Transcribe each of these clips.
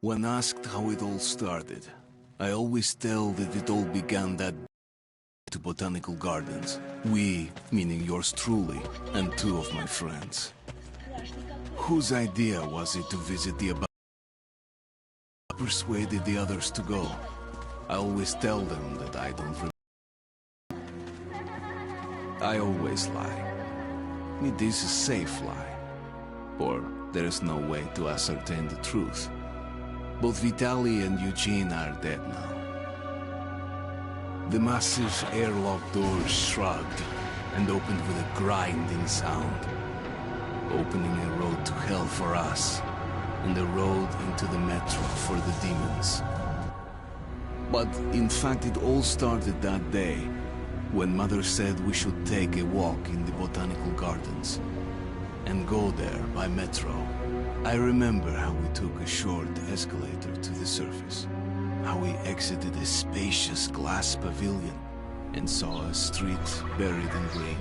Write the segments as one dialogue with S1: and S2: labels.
S1: When asked how it all started, I always tell that it all began that to botanical gardens. We, meaning yours truly, and two of my friends. Whose idea was it to visit the above? Persuaded the others to go. I always tell them that I don't remember. I always lie. It is a safe lie. Or there is no way to ascertain the truth. Both Vitaly and Eugene are dead now. The massive airlock doors shrugged and opened with a grinding sound, opening a road to hell for us and a road into the metro for the demons. But in fact, it all started that day when Mother said we should take a walk in the botanical gardens and go there by metro. I remember how we took a short escalator to the surface, how we exited a spacious glass pavilion and saw a street buried in green.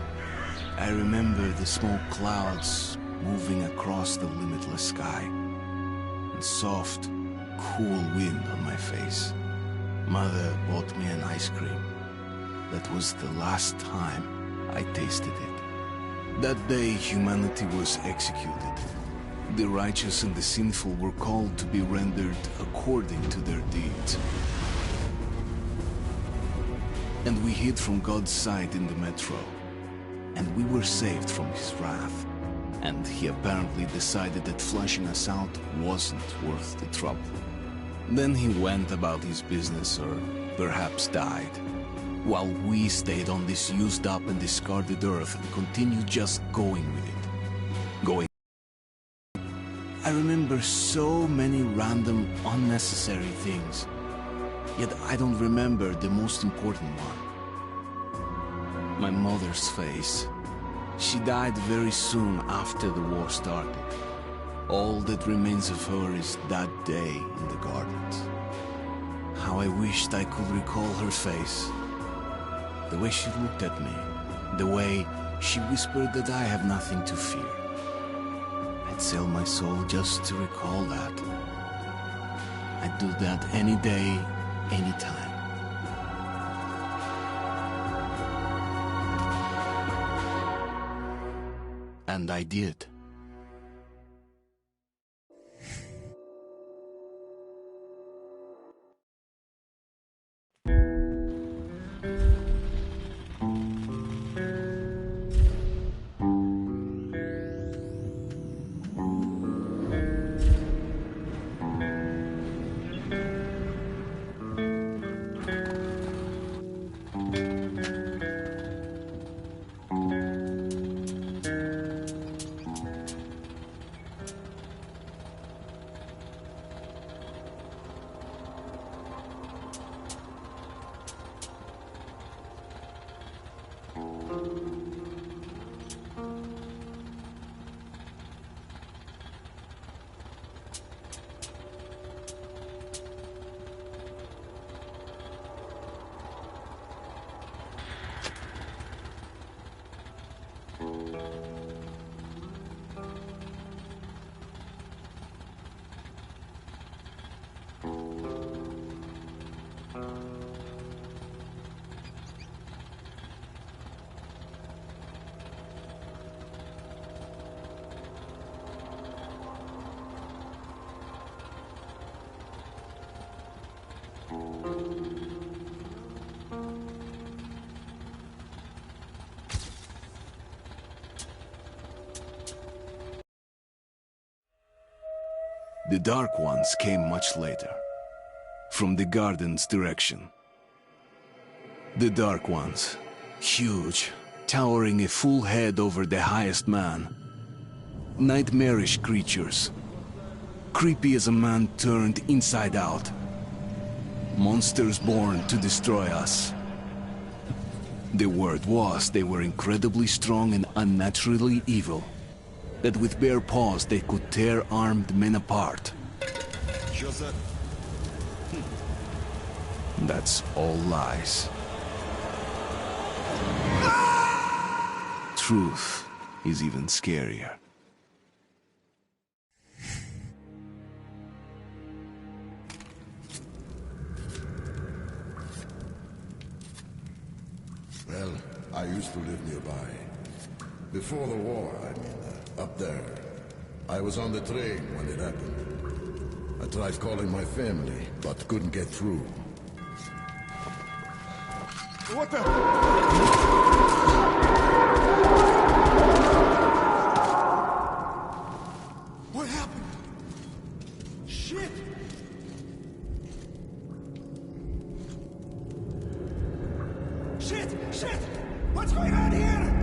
S1: I remember the smoke clouds moving across the limitless sky and soft, cool wind on my face. Mother bought me an ice cream. That was the last time I tasted it. That day, humanity was executed. The righteous and the sinful were called to be rendered according to their deeds. And we hid from God's sight in the metro. And we were saved from his wrath. And he apparently decided that flushing us out wasn't worth the trouble. Then he went about his business, or perhaps died, while we stayed on this used up and discarded earth and continued just going with it. I remember so many random, unnecessary things, yet I don't remember the most important one. My mother's face. She died very soon after the war started. All that remains of her is that day in the gardens. How I wished I could recall her face. The way she looked at me. The way she whispered that I have nothing to fear. I'd sell my soul just to recall that. I'd do that any day, any time. And I did. The Dark Ones came much later, from the garden's direction. The Dark Ones, huge, towering a full head over the highest man. Nightmarish creatures, creepy as a man turned inside out. Monsters born to destroy us. The word was they were incredibly strong and unnaturally evil. That with bare paws they could tear armed men apart. That's all lies. Truth is even scarier.
S2: Well, I used to live nearby. Before the war, up there. I was on the train when it happened. I tried calling my family, but couldn't get through.
S3: What the... What happened? Shit! Shit! What's going on here?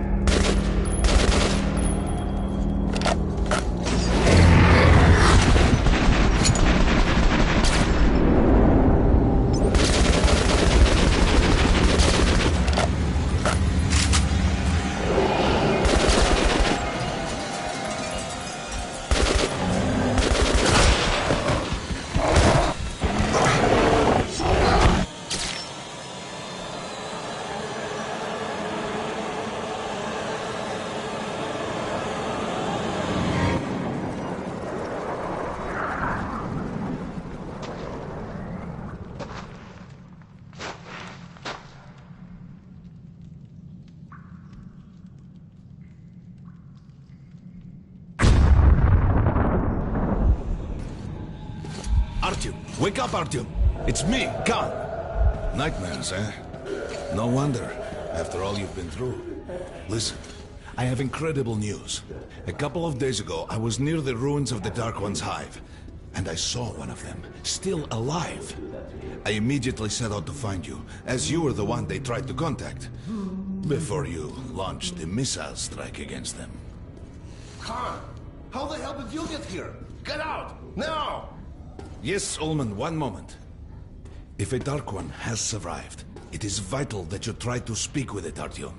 S4: Artyom! Wake up, Artyom! It's me, Khan! Nightmares, eh? No wonder, after all you've been through. Listen, I have incredible news. A couple of days ago, I was near the ruins of the Dark One's hive, and I saw one of them, still alive. I immediately set out to find you, as you were the one they tried to contact, before you launched the missile strike against them.
S5: Khan, how the hell did you get here? Get out, now!
S4: Yes, Ullman, one moment. If a Dark One has survived, it is vital that you try to speak with it, Artyom.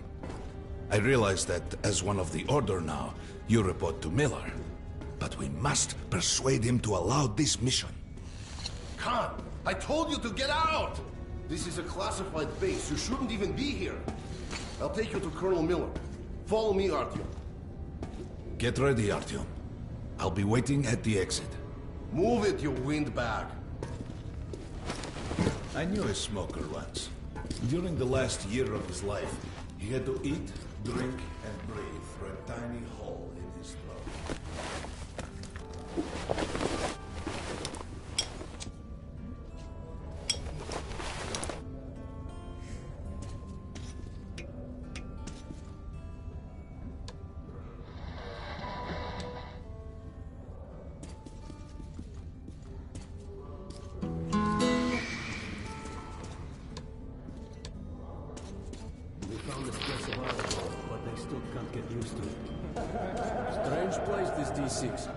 S4: I realize that, as one of the Order now, you report to Miller. But we must persuade him to allow this mission.
S5: Khan, I told you to get out! This is a classified base. You shouldn't even be here. I'll take you to Colonel Miller. Follow me, Artyom.
S4: Get ready, Artyom. I'll be waiting at the exit.
S5: Move it, you windbag.
S4: I knew a smoker once. During the last year of his life, he had to eat, drink, and breathe through a tiny hole in his throat.
S6: Strange place, this D6.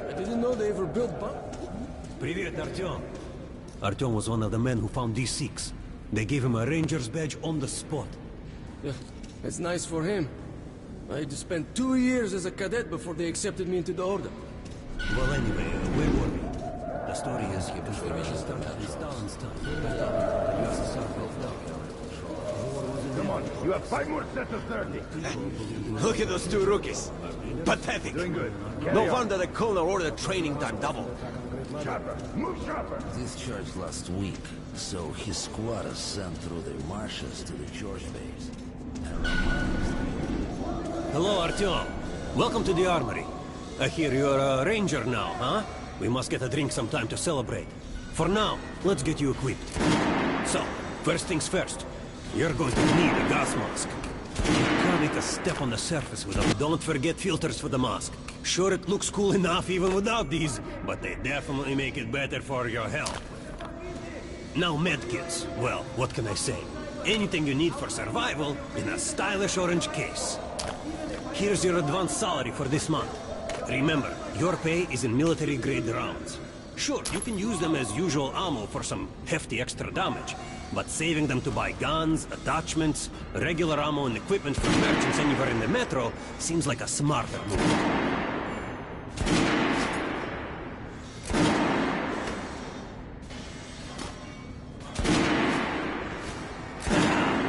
S6: I didn't know they ever built bombs.
S7: Привет, Artyom. Artyom was one of the men who found D6. They gave him a ranger's badge on the spot.
S6: Yeah, it's nice for him. I had to spend 2 years as a cadet before they accepted me into the Order.
S7: Well, anyway, where were we? The story is he was very in Stalin's time. The USSR fell down.
S3: Come on, you have 5 more sets of 30.
S8: Look at those two rookies. Pathetic.
S3: Doing good.
S8: No wonder the colonel ordered training time double.
S3: Chopper, move sharper.
S9: Discharged last week, so his squad is sent through the marshes to the George base.
S7: Hello, Artyom. Welcome to the armory. I hear you're a ranger now, huh? We must get a drink sometime to celebrate. For now, let's get you equipped. So, first things first. You're going to need a gas mask. You can't make a step on the surface without... Don't forget filters for the mask. Sure, it looks cool enough even without these, but they definitely make it better for your health. Now medkits. Well, what can I say? Anything you need for survival in a stylish orange case. Here's your advance salary for this month. Remember, your pay is in military-grade rounds. Sure, you can use them as usual ammo for some hefty extra damage, but saving them to buy guns, attachments, regular ammo and equipment for merchants anywhere in the metro seems like a smarter move.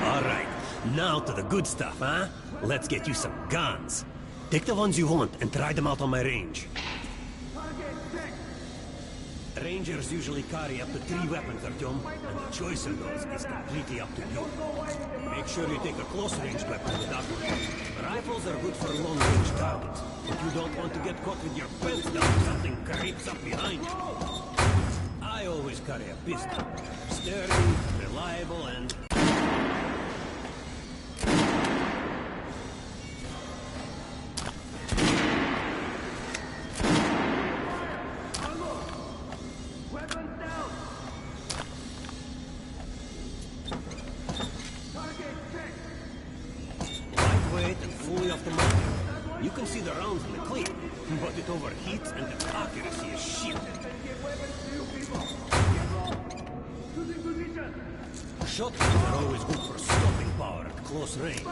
S7: All right, now to the good stuff, huh? Let's get you some guns. Take the ones you want and try them out on my range. Rangers usually carry up to 3 weapons, Artyom, and the choice of those is completely up to you. Make sure you take a close-range weapon with that one. Rifles are good for long-range targets, but you don't want to get caught with your pants down if something creeps up behind you. I always carry a pistol. Sturdy, reliable, and... You can see the rounds in the clip, but it overheats and the accuracy is shit. Shotguns are always good for stopping power at close range.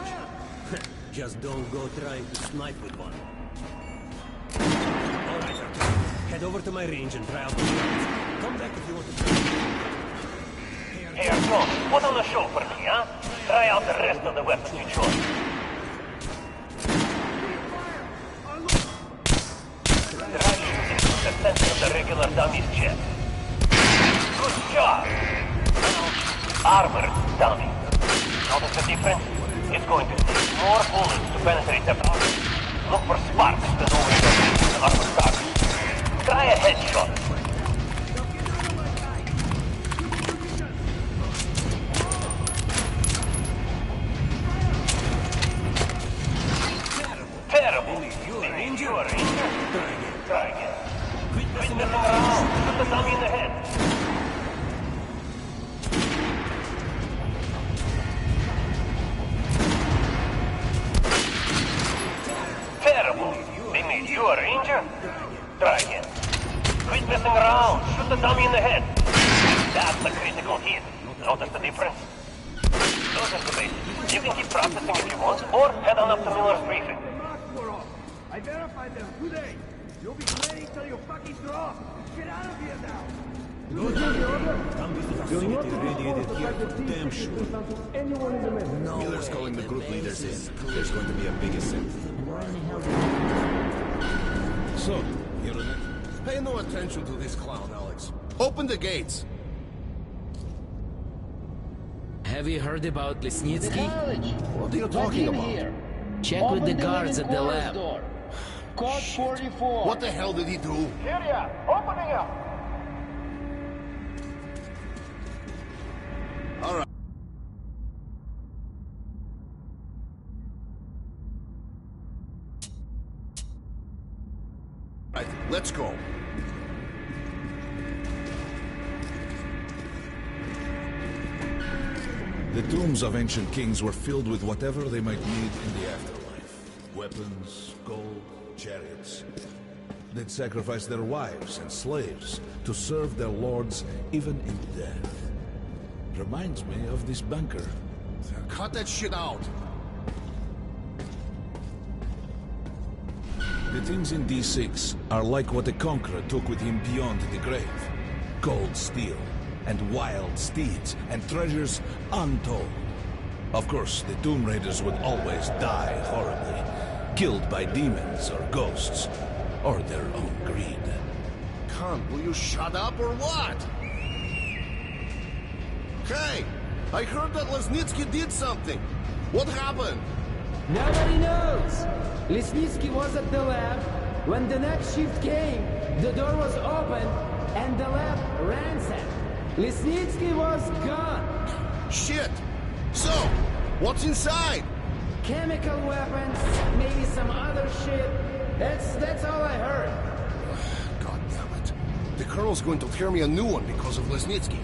S7: Just don't go trying to snipe with one. Alright, Artyom. Head over to my range and try out the guns. Come back if you want to try. Hey, Artyom, put on a show for me, huh? Try out the rest of the weapons you chose. The center of the regular dummy's chest. Good job! Armored dummy. Notice the difference? It's going to take more bullets to penetrate the body. Look for sparks that overlap the armored target. Try a headshot. Terrible. You are injured. Try again. Quit messing around. Put the dummy in the head. Terrible. They made you a ranger? Try again. Quit messing around. Shoot the dummy in the head. That's a critical hit. Notice the difference? Those are the basics. You can keep practicing if you want, or head on up to Miller's briefing.
S3: I verified them today. You'll be playing till you fucking drop. Get out of here now.
S7: Good. Dummy facility radiated here for damn sure.
S8: No Miller's calling the group leaders in. There's going to be a big assembly.
S4: So, you're in it?
S5: Pay no attention to this clown, Alex. Open the gates.
S10: Have you heard about Lesnitsky?
S5: What are you talking about?
S10: Check with the guards at the lab.
S3: Code 44.
S5: What the hell did he do?
S3: Here ya. Opening up.
S5: All right. Right, let's go.
S4: The tombs of ancient kings were filled with whatever they might need in the afterlife. Weapons, gold, chariots. They'd sacrifice their wives and slaves to serve their lords even in death. Reminds me of this bunker.
S5: Cut that shit out.
S4: The things in D6 are like what the Conqueror took with him beyond the grave. Gold steel, and wild steeds, and treasures untold. Of course, the Tomb Raiders would always die horribly, killed by demons or ghosts, or their own greed.
S5: Khan, will you shut up or what? Hey, I heard that Lesnitsky did something. What happened?
S11: Nobody knows. Lesnitsky was at the lab. When the next shift came, the door was open, and the lab ransacked. Lesnitsky was gone.
S5: Shit! So, what's inside?
S11: Chemical weapons, maybe some other shit. That's all I heard.
S5: God damn it. The Colonel's going to tear me a new one because of Lesnitsky.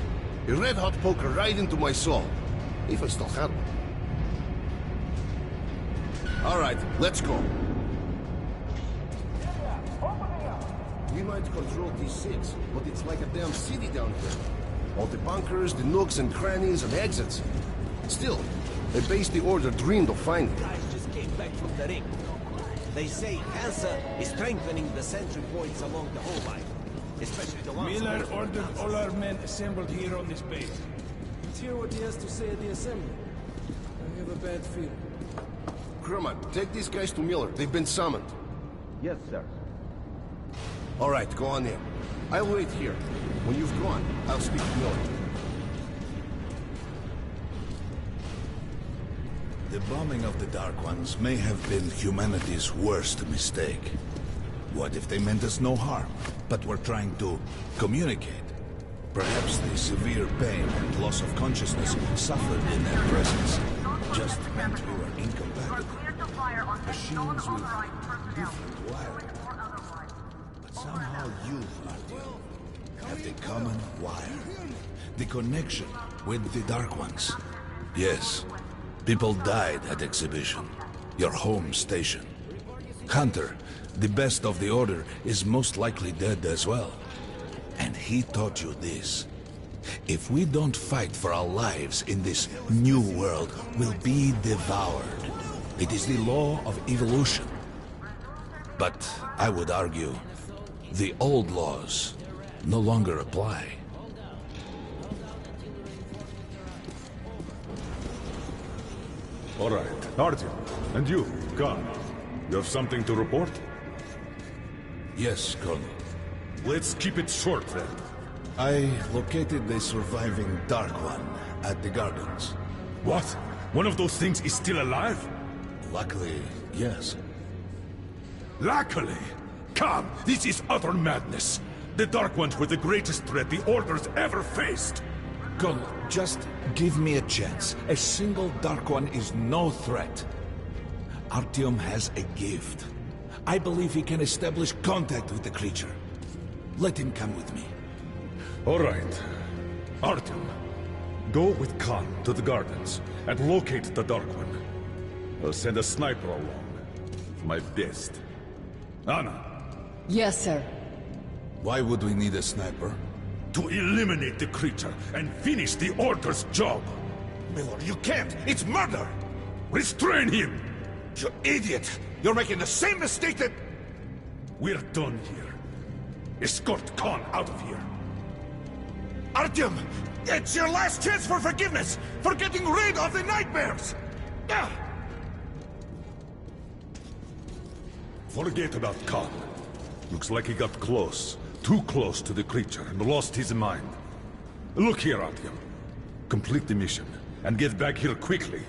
S5: A red-hot poker right into my soul. If I still had one. Alright, let's go. We might control D6, but it's like a damn city down here. All the bunkers, the nooks and crannies and exits. Still, a base the Order dreamed of finding.
S8: Guys just came back from the ring. They say Hansa is strengthening the sentry points along the whole line. Especially the ones...
S3: Miller ordered all our men assembled here on this base.
S6: Let's hear what he has to say at the assembly. I have a bad feeling.
S5: Kerman, take these guys to Miller. They've been summoned.
S3: Yes, sir.
S5: All right, go on in. I'll wait here. When you've gone, I'll speak to Miller.
S4: The bombing of the Dark Ones may have been humanity's worst mistake. What if they meant us no harm, but were trying to communicate? Perhaps the severe pain and loss of consciousness suffered in their presence just meant we were incompatible. Machines with different wiring. But somehow you, Artyom, have the common wire. The connection with the Dark Ones. Yes, people died at Exhibition, your home station. Hunter, the best of the Order, is most likely dead as well. And he taught you this. If we don't fight for our lives in this new world, we'll be devoured. It is the law of evolution. But I would argue, the old laws no longer apply.
S12: All right, Artyom, and you, Khan, you have something to report?
S4: Yes, Colonel.
S12: Let's keep it short, then.
S4: I located the surviving Dark One at the Gardens.
S12: What? One of those things is still alive?
S4: Luckily, yes.
S12: Luckily? Come, this is utter madness. The Dark Ones were the greatest threat the Order's ever faced.
S4: Colonel, just give me a chance. A single Dark One is no threat. Artyom has a gift. I believe he can establish contact with the creature. Let him come with me.
S12: All right. Artyom, go with Khan to the Gardens and locate the Dark One. I'll send a sniper along. My best. Anna.
S13: Yes, sir.
S4: Why would we need a sniper?
S12: To eliminate the creature and finish the Order's job.
S4: Miller, you can't! It's murder!
S12: Restrain him!
S4: You idiot! You're making the same mistake that...
S12: We're done here. Escort Khan out of here.
S4: Artyom! It's your last chance for forgiveness! For getting rid of the nightmares!
S12: Forget about Khan. Looks like he got close. Too close to the creature and lost his mind. Look here, Artyom. Complete the mission and get back here quickly.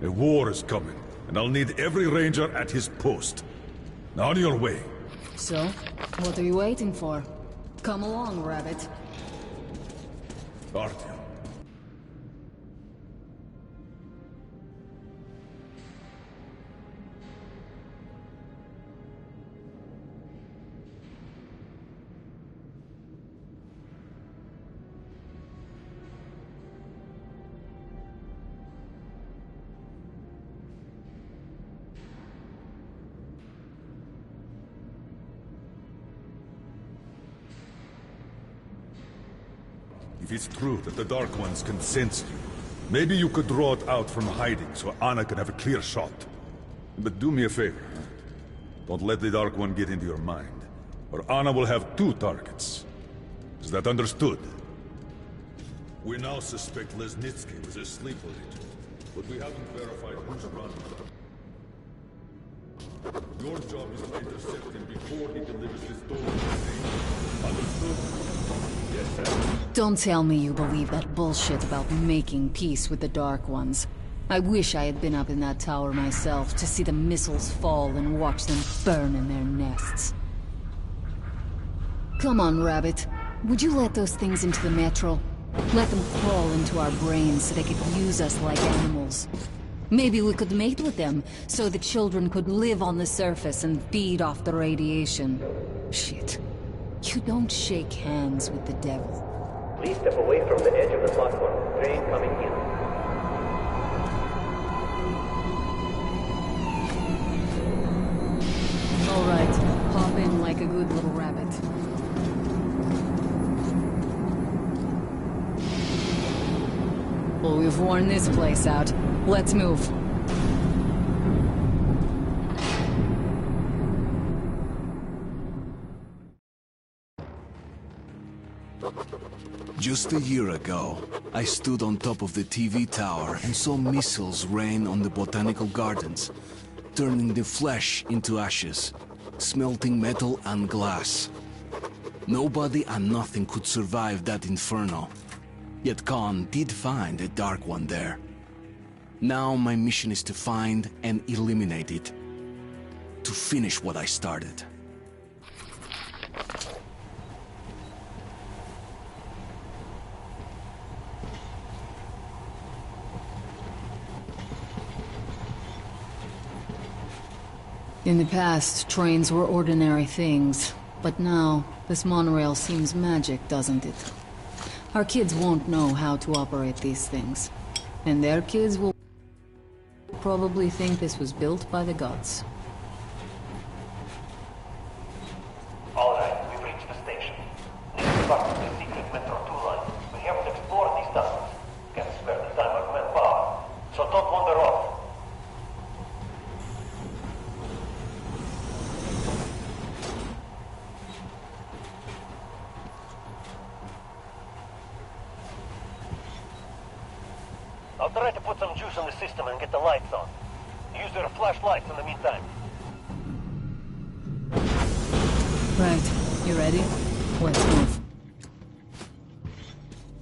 S12: A war is coming, and I'll need every ranger at his post. Now on your way.
S13: So, what are you waiting for? Come along, Rabbit.
S12: Artyom. If it's true that the Dark Ones can sense you, maybe you could draw it out from hiding so Anna can have a clear shot. But do me a favor, huh? Don't let the Dark One get into your mind, or Anna will have 2 targets. Is that understood? We now suspect Lesnitsky was a sleeper agent, but we haven't verified who's running it. Your job is to intercept him before he delivers his stolen message. Understood? Yes, sir.
S13: Don't tell me you believe that bullshit about making peace with the Dark Ones. I wish I had been up in that tower myself to see the missiles fall and watch them burn in their nests. Come on, Rabbit. Would you let those things into the Metro? Let them crawl into our brains so they could use us like animals. Maybe we could mate with them, so the children could live on the surface and feed off the radiation. Shit. You don't shake hands with the devil.
S14: Please step away from the edge of the platform. Train coming in.
S13: All right, hop in like a good little rabbit. Well, we've worn this place out. Let's move.
S1: Just a year ago, I stood on top of the TV tower and saw missiles rain on the botanical gardens, turning the flesh into ashes, smelting metal and glass. Nobody and nothing could survive that inferno. Yet Khan did find a Dark One there. Now my mission is to find and eliminate it. To finish what I started.
S13: In the past, trains were ordinary things. But now, this monorail seems magic, doesn't it? Our kids won't know how to operate these things. And their kids will probably think this was built by the gods.
S14: Alright, we've reached the station. Next stop is the secret Metro 2 line. We haven't explored these tunnels. Can't spare the time or manpower. So don't wander off. I'll try to put some juice on the system and get the lights on. Use their flashlights in the meantime.
S13: Right. You ready? Let's move.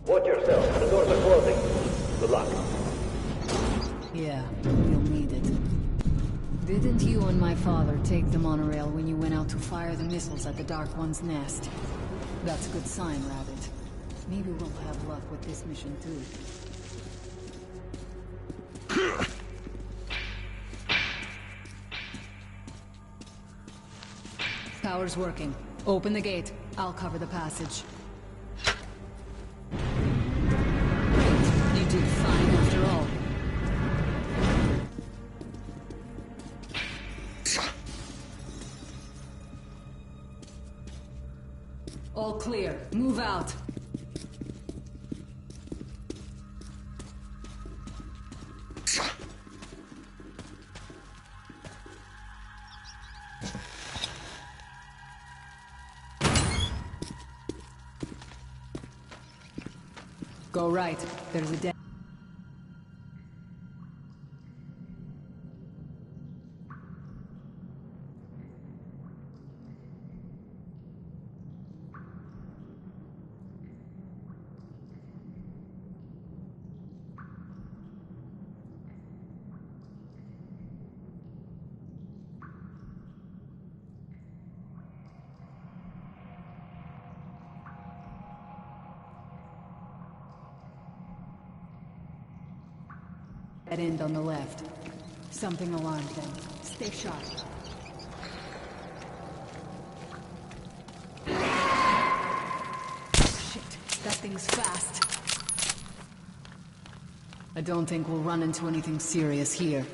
S14: Watch yourself. The doors are closing. Good luck.
S13: Yeah, you'll need it. Didn't you and my father take the monorail when you went out to fire the missiles at the Dark One's nest? That's a good sign, Rabbit. Maybe we'll have luck with this mission too. Power's working. Open the gate. I'll cover the passage. Great. You did fine after all. All clear. Move out. Go right. There's a dead. Dead end on the left. Something alarmed them. Stay sharp. Shit, that thing's fast. I don't think we'll run into anything serious here.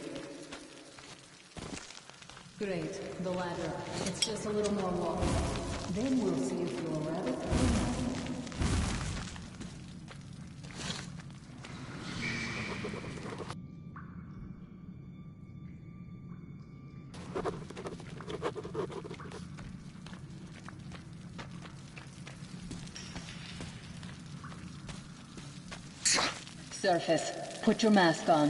S13: Great, the ladder. It's just a little more walking. Then we'll see if you're a rabbit or not. Surface. Put your mask on.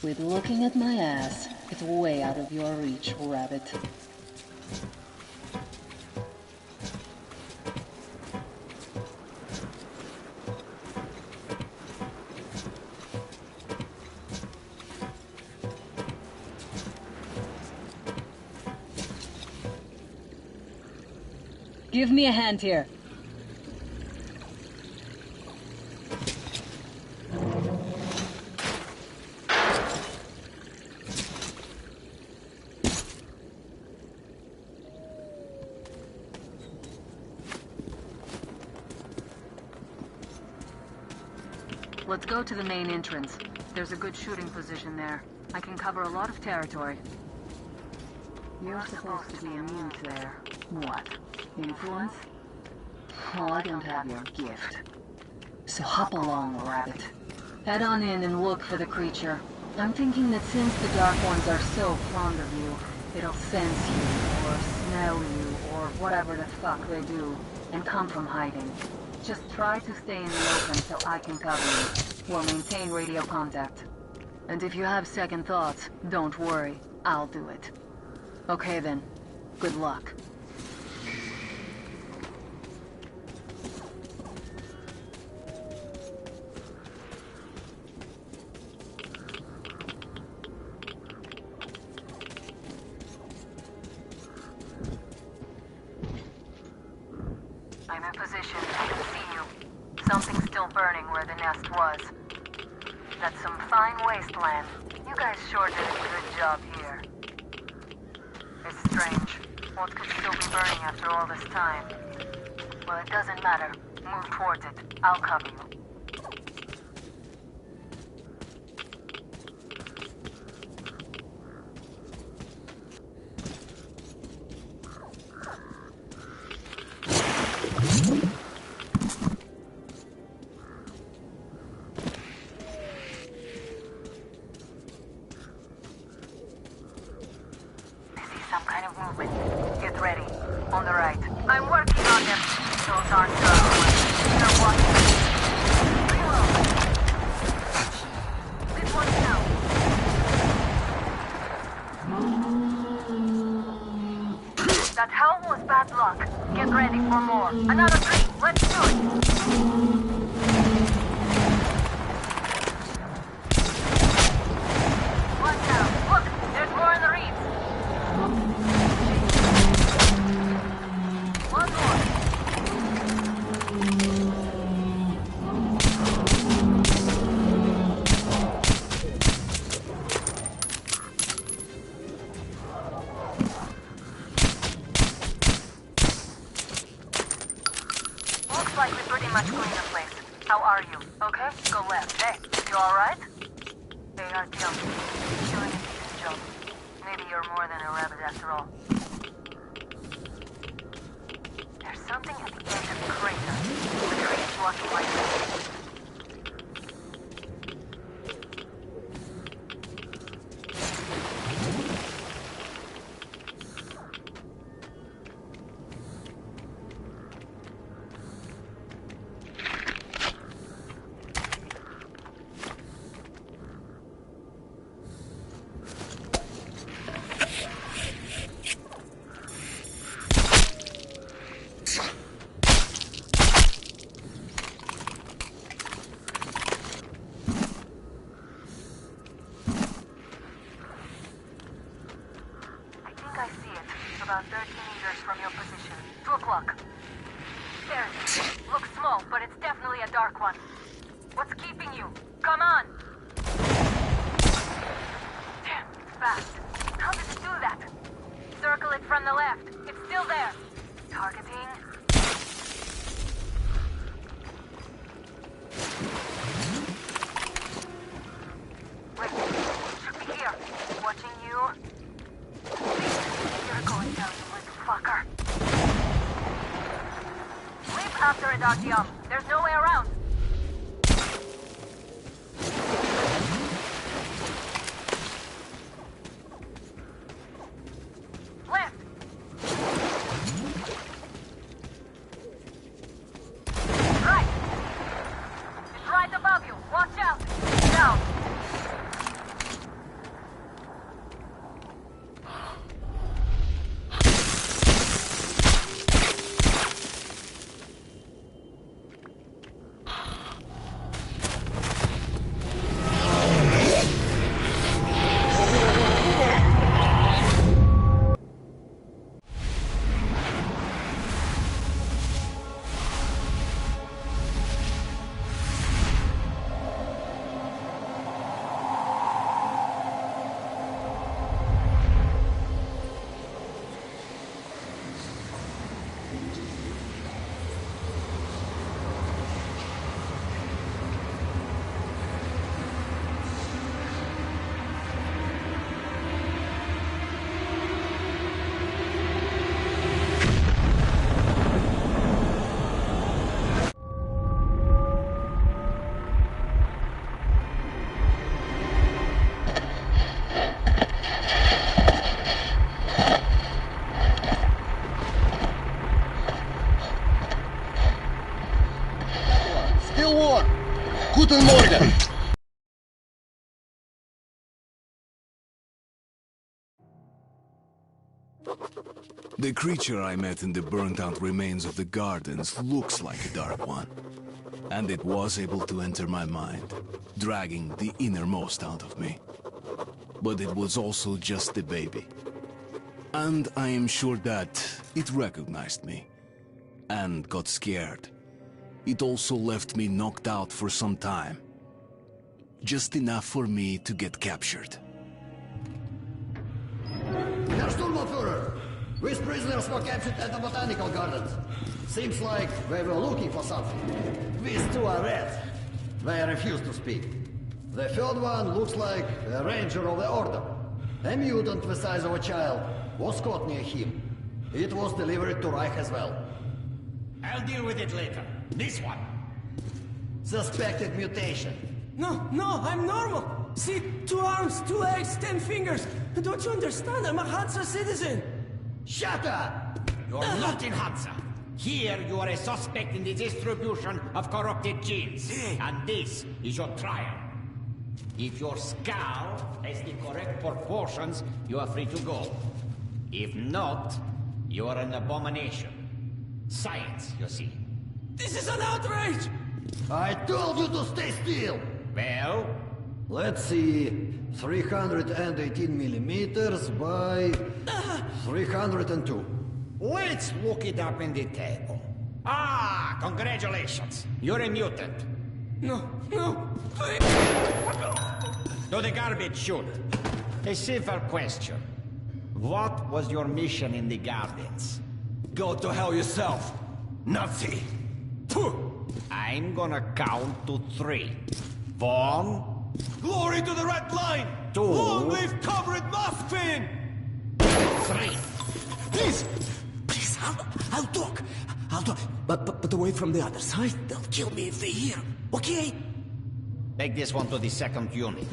S13: With looking at my ass, it's way out of your reach, Rabbit. Give me a hand here. Let's go to the main entrance. There's a good shooting position there. I can cover a lot of territory. You're supposed to be immune to their... what? Influence? Oh, I don't have your gift. So hop along, Rabbit. Head on in and look for the creature. I'm thinking that since the Dark Ones are so fond of you, it'll sense you, or smell you, or whatever the fuck they do, and come from hiding. Just try to stay in the open so I can cover you. We'll maintain radio contact. And if you have second thoughts, don't worry. I'll do it. Okay then. Good luck. I'm in position. I can see you. Something's still burning where the nest was. That's some fine wasteland. You guys sure did a good job here. It's strange. What could still be burning after all this time? Well, it doesn't matter. Move towards it. I'll cover you. Some kind of movement. Get ready. On the right. I'm working on them. Those aren't ones. They're watching. Reload. This one's down. That hell was bad luck. Get ready for more. Another 3. Let's do it. Watch out. Look, there's more in the reeds. One more. Looks like we pretty much cleaned the place. How are you? Okay? Go left. Hey, you alright? They are killed. Doing a decent job. Maybe you're more than a rabbit after all. There's something at the edge of the crater. The trees walking like this. About 30 meters from your position. 2 o'clock. There it is. Looks small, but it's definitely a dark one. What's keeping you? Come on! Damn, it's fast. How did it do that? Circle it from the left. It's still there. Targeting. Wait, it should be here. Watching you. You're going down, you little fucker. Leap after it, Artyom. There's no way around. Left. Right. It's right above you. Watch out. Down.
S1: The creature I met in the burnt-out remains of the gardens looks like a Dark One. And it was able to enter my mind, dragging the innermost out of me. But it was also just a baby. And I am sure that it recognized me, and got scared. It also left me knocked out for some time. Just enough for me to get captured.
S15: Herr Sturmbannführer! These prisoners were captured at the Botanical Gardens. Seems like they were looking for something. These two are red. They refuse to speak. The third one looks like a ranger of the Order. A mutant the size of a child was caught near him. It was delivered to Reich as well.
S16: I'll deal with it later. This one.
S15: Suspected mutation.
S6: No, I'm normal. See, 2 arms, 2 legs, 10 fingers. Don't you understand? I'm a Hansa citizen.
S15: Shut up!
S16: You're not in Hansa. Here you are a suspect in the distribution of corrupted genes. And this is your trial. If your skull has the correct proportions, you are free to go. If not, you are an abomination. Science, you see.
S6: This is an outrage!
S15: I told you to stay still!
S16: Well?
S15: Let's see... 318 millimeters by... 302.
S16: Let's look it up in the table. Ah, congratulations. You're a mutant.
S6: No, please.
S16: To the garbage chute. A simple question. What was your mission in the gardens?
S8: Go to hell yourself, Nazi.
S16: I'm gonna count to 3. 1.
S8: Glory to the Red Line!
S16: 2.
S8: Long live Comrade Moskvin!
S16: 3.
S8: Please, I'll talk. But away from the other side. They'll kill me if they hear. Okay?
S16: Take this one to the 2nd unit.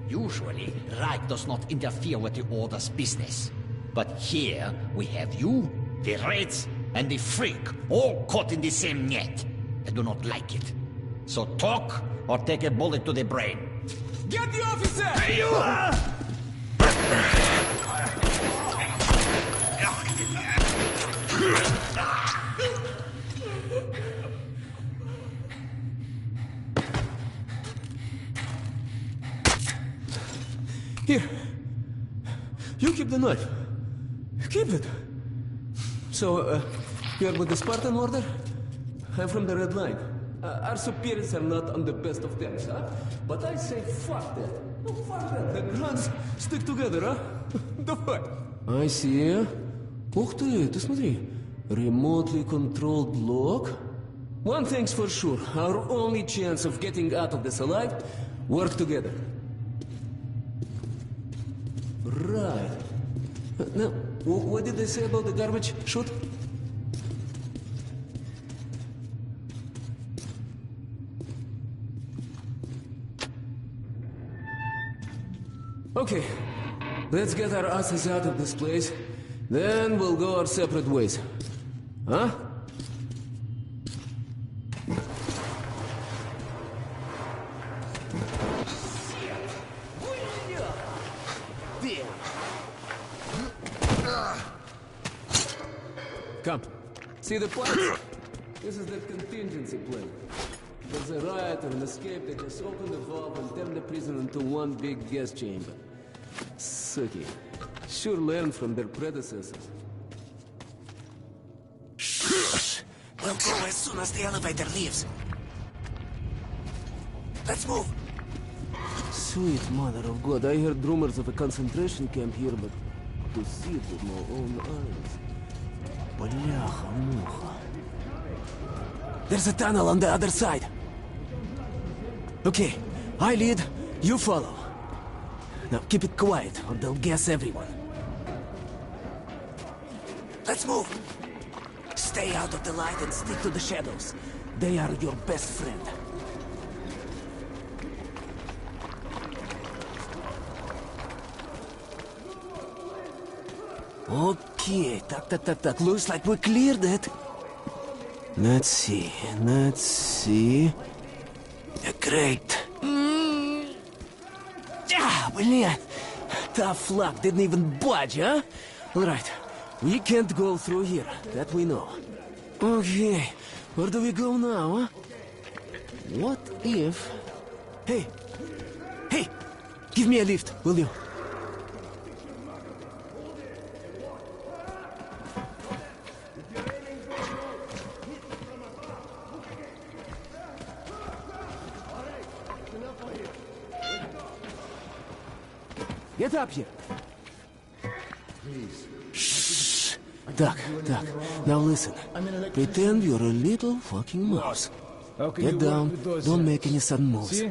S16: Usually, Reich does not interfere with the Order's business. But here, we have you, the Reds, and the Freak, all caught in the same net. I do not like it. So talk, or take a bullet to the brain.
S6: Get the officer!
S16: Hey, you!
S6: Here. You keep the knife. Keep it. So, you're with the Spartan Order? I'm from the Red Line. Our superiors are not on the best of terms, huh? But I say fuck that. No, fuck that. The Grunts stick together, huh? Давай. I see. Ух ты смотри. Remotely controlled block. One thing's for sure. Our only chance of getting out of this alive, work together. Right. Now, what did they say about the garbage chute? Okay, let's get our asses out of this place. Then we'll go our separate ways. Huh? Come. See the plan? This is the contingency plan. There's a riot or an escape, they just open the valve and turn the prison into one big gas chamber. Sucky. Sure learn from their predecessors.
S8: Shh! We'll go as soon as the elevator leaves. Let's move!
S6: Sweet mother of God, I heard rumors of a concentration camp here, but to see it with my own eyes... Бляха-муха. There's a tunnel on the other side. Okay, I lead, you follow. Now keep it quiet, or they'll guess everyone.
S8: Let's move! Stay out of the light and stick to the shadows. They are your best friend.
S6: Okay, так. Looks like we cleared it. Let's see. Great. Блин. Tough luck, didn't even budge, huh? Alright, we can't go through here, that we know. Okay, where do we go now, huh? What if... Hey! Hey! Give me a lift, will you? Get up here!
S2: Please.
S6: Shh! Duck, Duck, now listen. Pretend you're a little fucking mouse. Get down, don't make any sudden moves.
S4: See?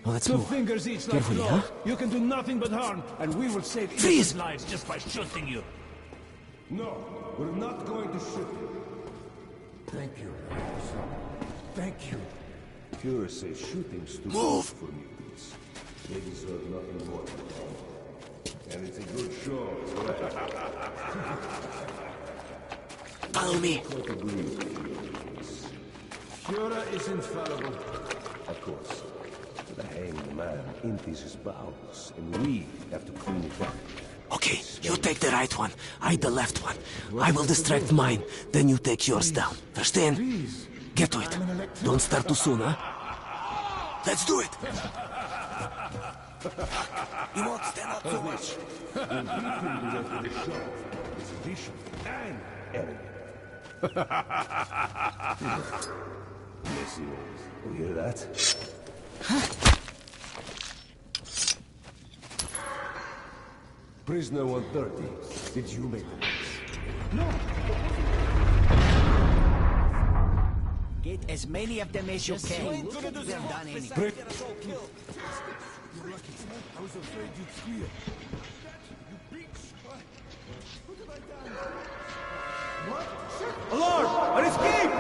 S6: Now let's
S4: Two
S6: move.
S4: fingers each, like
S6: Carefully,
S4: law.
S6: huh?
S4: You can do nothing but harm, and we will save
S6: Freeze!
S4: innocent lives just by shooting you.
S5: No, we're not going to shoot you.
S3: Thank you. Thank you.
S5: Führer says shooting's too
S6: Move!
S5: for mutants. They deserve nothing more than that. And it's a good show as well.
S6: Follow me.
S5: Führer is infallible. Of course. The hanged man empties his bowels, and we have to clean it up.
S6: Okay, you take the right one, I the left one. I will distract mine, then you take yours down. Understand? Get to it. Don't start too soon, huh? Let's do it!
S5: You won't stand up so much. It's efficient and elegant. Yes, he is. You hear that? Prisoner 130, did you make the
S16: No! Get as many of them as you can. They're done anyway.
S3: I was afraid you'd squeal. What?
S6: Alarm! An escape!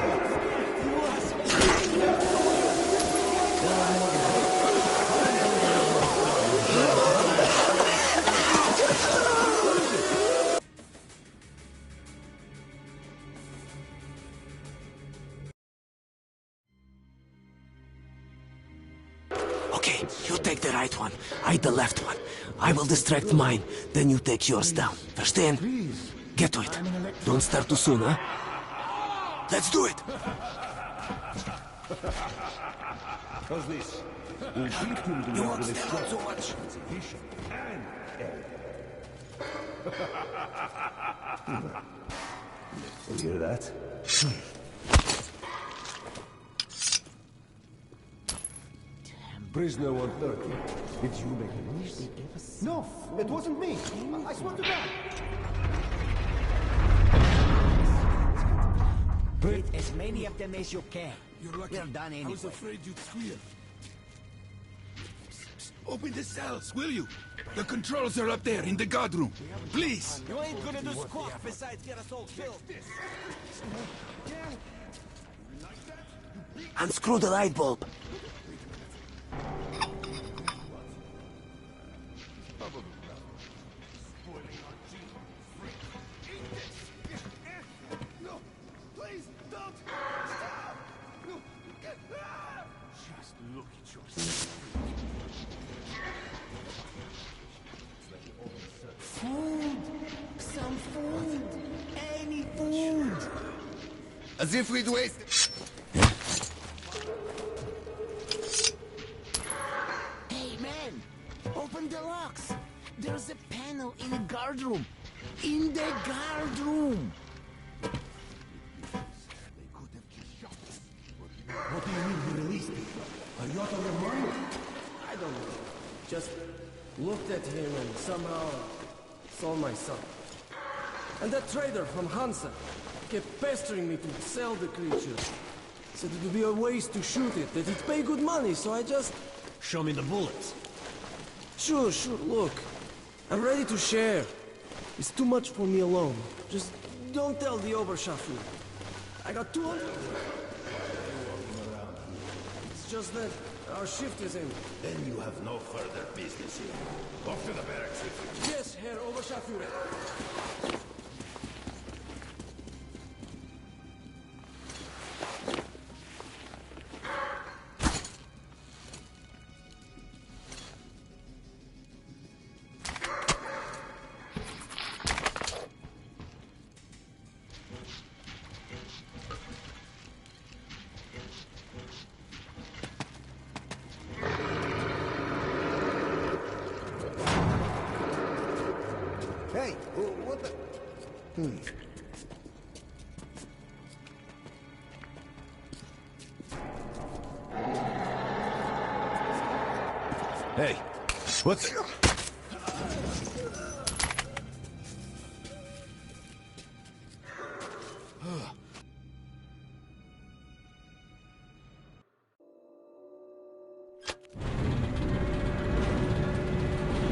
S6: Okay, you take the right one, I the left one. I will distract mine, then you take yours down. Understand? Get to it. Don't start too soon, huh? Let's do it!
S5: How's this? We'll beat him to death with a shot. So much. It's efficient and elegant. You hear that? Prisoner 130, did you make a noise? No, it wasn't me. I swear to God.
S16: Get as many of them as you can.
S3: You're lucky.
S16: They're done anyway.
S3: I was afraid you'd squeal. Open the cells, will you? The controls are up there in the guard room. Please.
S8: You ain't gonna do squat besides get us all killed.
S6: Unscrew the light bulb.
S16: Food! Some food! Any food!
S2: As if we'd waste...
S10: Hey, man! Open the locks! There's a panel in the guard room! In the guard room!
S3: What do you mean you released me? Are you out of your mind?
S6: I don't know. Just looked at him and somehow saw my son. And that trader from Hansa kept pestering me to sell the creature. Said it would be a waste to shoot it, that it'd pay good money, so I just...
S7: Show me the bullets.
S6: Sure, look. I'm ready to share. It's too much for me alone. Just don't tell the Oberscharführer. I got 200. It's just that our shift is in.
S2: Then you have no further business here. Off to the barracks with you.
S6: Yes, Herr Oberscharführer.
S5: Hey, what the...
S4: Hey, what the...